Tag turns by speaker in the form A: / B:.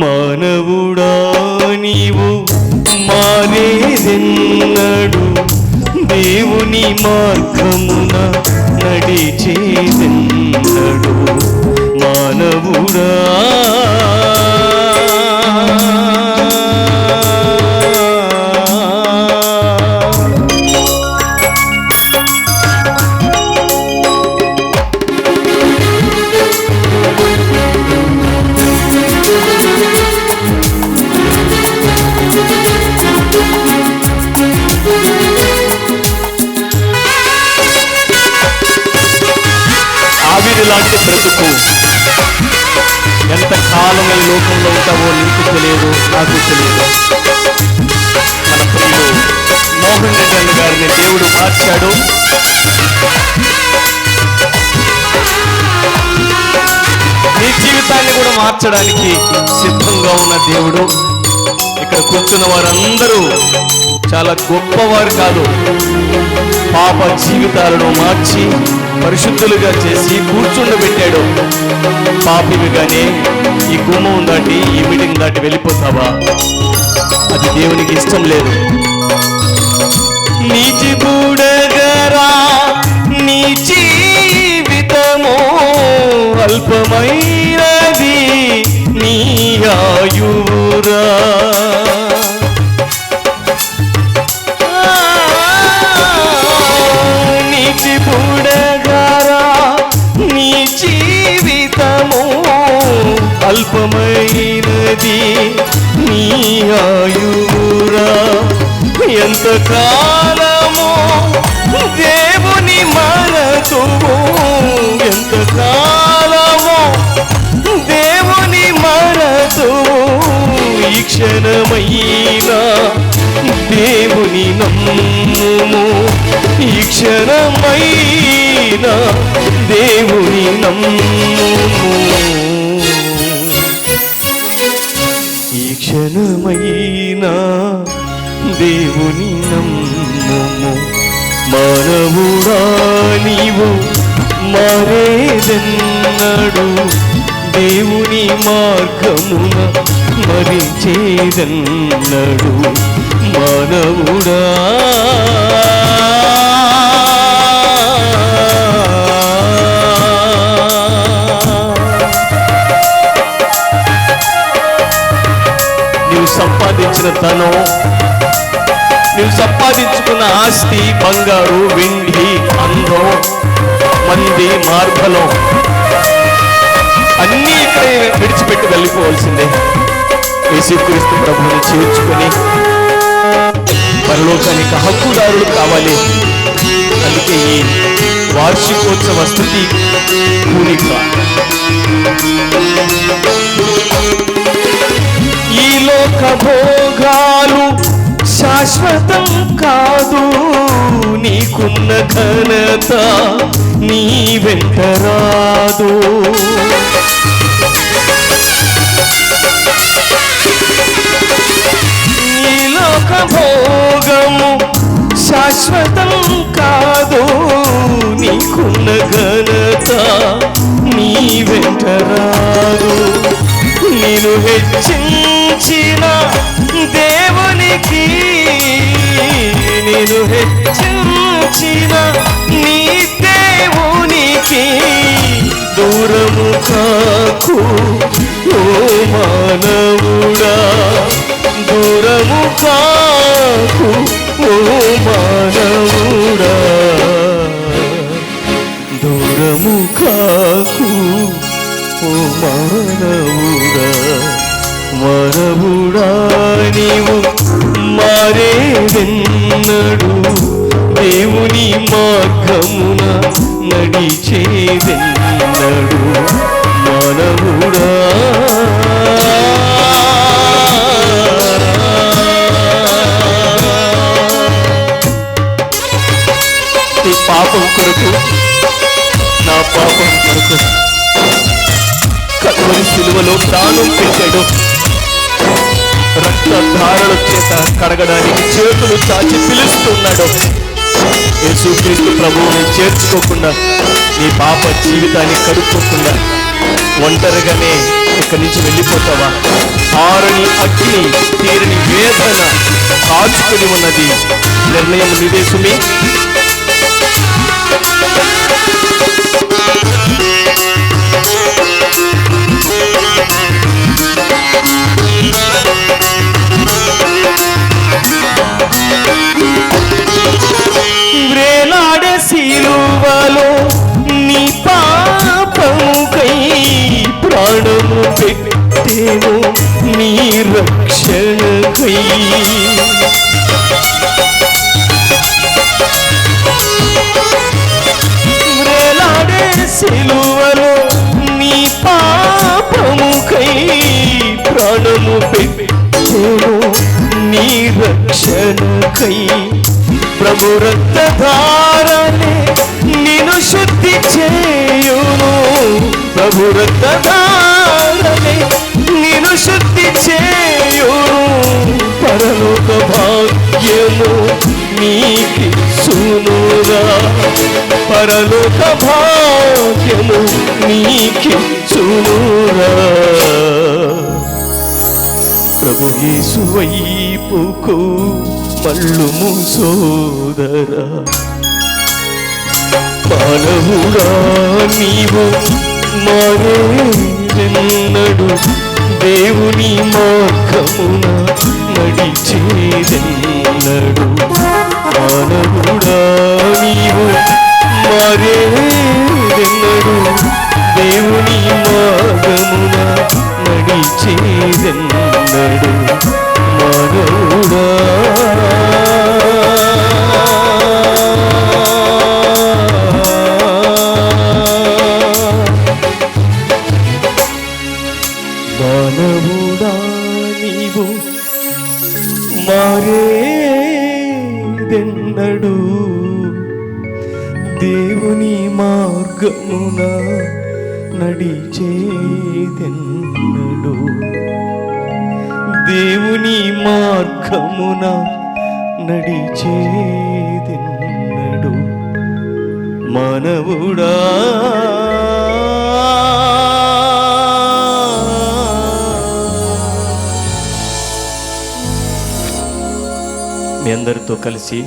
A: మానవుడా నీవు మారేదెన్నడు, దేవుని మార్గమున నడిచేదెన్నడు మానవుడా. లాంటి బ్రతుకు, ఎంత కాలం ఈ లోకంలో ఉంటావో నీకు తెలియదు, నాకు తెలియదు. మన ప్రియుడు మోహన్ రెడ్డి అన్న గారిని దేవుడు మార్చాడు. నీ జీవితాన్ని కూడా మార్చడానికి సిద్ధంగా ఉన్న దేవుడు. ఇక్కడ కూర్చున్న వారందరూ చాలా గొప్పవారు కాదు, పాప జీవితాలను మార్చి పరిశుద్ధులుగా చేసి కూర్చుండబెట్టాడు. పాపివిగానే ఈ గుమ్మం దాటి ఈ మీటింగ్ దాటి వెళ్ళిపోతావా? అది దేవునికి ఇష్టం లేదు. నీచి బూడగరా నీ జీవితమో అల్పమైనది నీ ఆయురా. నీచి బూడగరా నీ జీవితమో అల్పమైనది నీ ఆయురా. ఎంత కాలమో దేవుని మరతువు, ఎంత కాలమో దేవుని మరతువు. ఈ క్షణమైనా దేవుని నమ్ముము, ఈ క్షణమైనా దేవుని నమ్ముము, ఈ క్షణమైనా దేవుని నమ్ముము. మానవుడా నీవు మారేదెన్నడు, దేవుని మార్గమున మరించేదెన్నడు మానవుడా. నీవు సంపాదించిన ధనం, నీవు సంపాదించుకున్న ఆస్తి, బంగారు, వెండి, అందం, మంది, మార్గలం అన్నీ ఇక్కడ విడిచిపెట్టి వెళ్ళిపోవాల్సిందే. యేసుక్రీస్తు ప్రభువుని చేర్చుకొని పరలోకానికి హక్కుదారులు కావాలి. అందుకే ఈ వార్షికోత్సవ స్తుతి కూనిక. ఈ లోక భోగాలు శాశ్వతం కాదు, నీకున్న ఘనత నీ వెంట రాదు. ఈ లోక భోగము శాశ్వతం కాదు, నీకున్న ఘనత నీ వెంట రాదు. నేను హెచ్చించిన దేవునికి, నేను హెచ్చించిన నీ దేవునికి దూరము కాకు ఓ మానవుడా, దూరము కాకు ఓ మానవుడా, దూరము కాకు ఓ మానవుడా. మానవుడా నీవు మారేదెన్నడు, దేవుని మార్గమున నడిచేదెన్నడు మానవుడా. ఈ పాపం కొరకు, నా పాపం కొరకు కల్వరి సిలువలో ప్రాణం పెట్టాడు. రక్తధారల చేత కడగడానికి చేతులు చాచి పిలుస్తున్నాడు. యేసుక్రీస్తు ప్రభువుని చేర్చుకోకుండా, నీ పాప జీవితాన్ని కడుక్కోకుండా ఒంటరిగానే ఇక్కడి నుంచి వెళ్ళిపోతావా? ఆరని అగ్ని, తీరని వేదన కాచుకుని ఉన్నది. నిర్ణయం నీదే సుమి. వ్రేలాడే సిలువలో నీ పాపముకై ప్రాణము పెట్టెను నీ రక్షణకై. వ్రేలాడే సిలువలో నీ పాపముకై ప్రాణము పెట్టెను నీ రక్షణకై. ప్రభు రక్తధారనే నిన్ను శుద్ధి చేయును. ప్రభు రక్తధారనే నిన్ను శుద్ధి చేయును. పరలోక భాగ్యము నీకిచ్చునురా. పరలోక భాగ్యము నీకిచ్చునురా. ప్రభు యేసు వైపుకు మల్లుము సోదరా. మానవుడా నీవు మారేదెన్నడు, దేవుని మార్గమున నడిచేదెన్నడు. మానవుడా నీవు మారేదెన్నడు, దేవుని మార్గమున నడిచేదెన్నడు. మానవుడా మానవుడా నీవు మారేదెన్నడు, దేవుని మార్గమున నడిచేదెన్నడు. దేవుని మార్గమున నడిచేదెన్నడు. మానవుడా మీ అందరితో కలిసి